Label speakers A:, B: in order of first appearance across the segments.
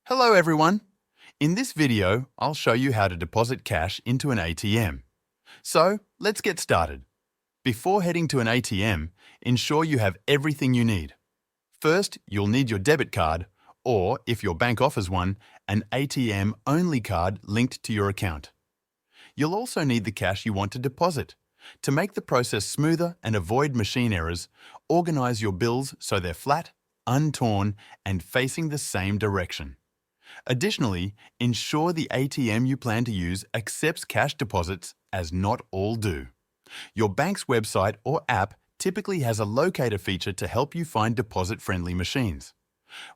A: Hello everyone! In this video, I'll show you how to deposit cash into an ATM. So, let's get started. Before heading to an ATM, ensure you have everything you need. First, you'll need your debit card, or, if your bank offers one, an ATM-only card linked to your account. You'll also need the cash you want to deposit. To make the process smoother and avoid machine errors, organize your bills so they're flat, untorn, and facing the same direction. Additionally, ensure the ATM you plan to use accepts cash deposits, as not all do. Your bank's website or app typically has a locator feature to help you find deposit-friendly machines.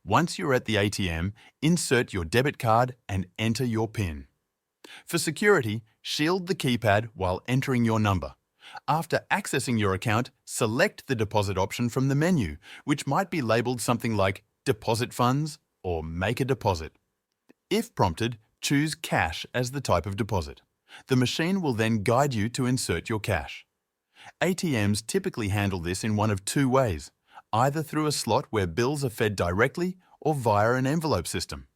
A: Once you're at the ATM, insert your debit card and enter your PIN. For security, shield the keypad while entering your number. After accessing your account, select the deposit option from the menu, which might be labeled something like Deposit Funds or Make a Deposit. If prompted, choose Cash as the type of deposit. The machine will then guide you to insert your cash. ATMs typically handle this in one of two ways, either through a slot where bills are fed directly or via an envelope system.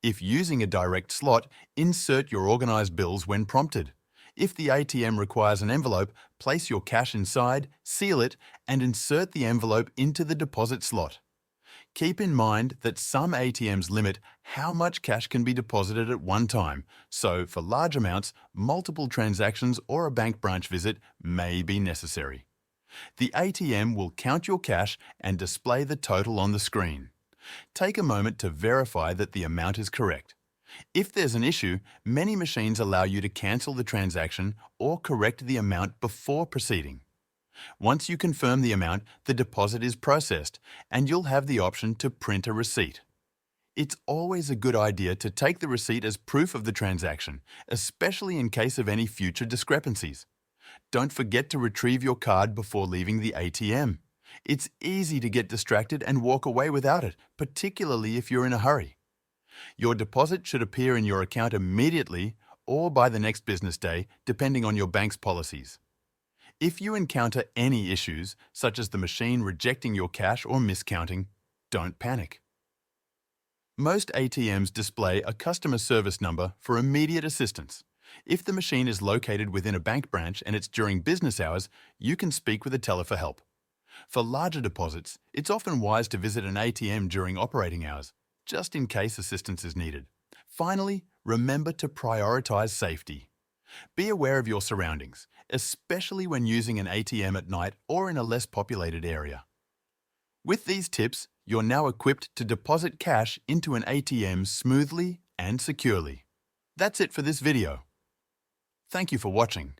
A: If using a direct slot, insert your organized bills when prompted. If the ATM requires an envelope, place your cash inside, seal it, and insert the envelope into the deposit slot. Keep in mind that some ATMs limit how much cash can be deposited at one time, so for large amounts, multiple transactions or a bank branch visit may be necessary. The ATM will count your cash and display the total on the screen. Take a moment to verify that the amount is correct. If there's an issue, many machines allow you to cancel the transaction or correct the amount before proceeding. Once you confirm the amount, the deposit is processed, and you'll have the option to print a receipt. It's always a good idea to take the receipt as proof of the transaction, especially in case of any future discrepancies. Don't forget to retrieve your card before leaving the ATM. It's easy to get distracted and walk away without it, particularly if you're in a hurry. Your deposit should appear in your account immediately or by the next business day, depending on your bank's policies. If you encounter any issues, such as the machine rejecting your cash or miscounting, don't panic. Most ATMs display a customer service number for immediate assistance. If the machine is located within a bank branch and it's during business hours, you can speak with a teller for help. For larger deposits, it's often wise to visit an ATM during operating hours, just in case assistance is needed. Finally, remember to prioritize safety. Be aware of your surroundings, especially when using an ATM at night or in a less populated area. With these tips, you're now equipped to deposit cash into an ATM smoothly and securely. That's it for this video. Thank you for watching.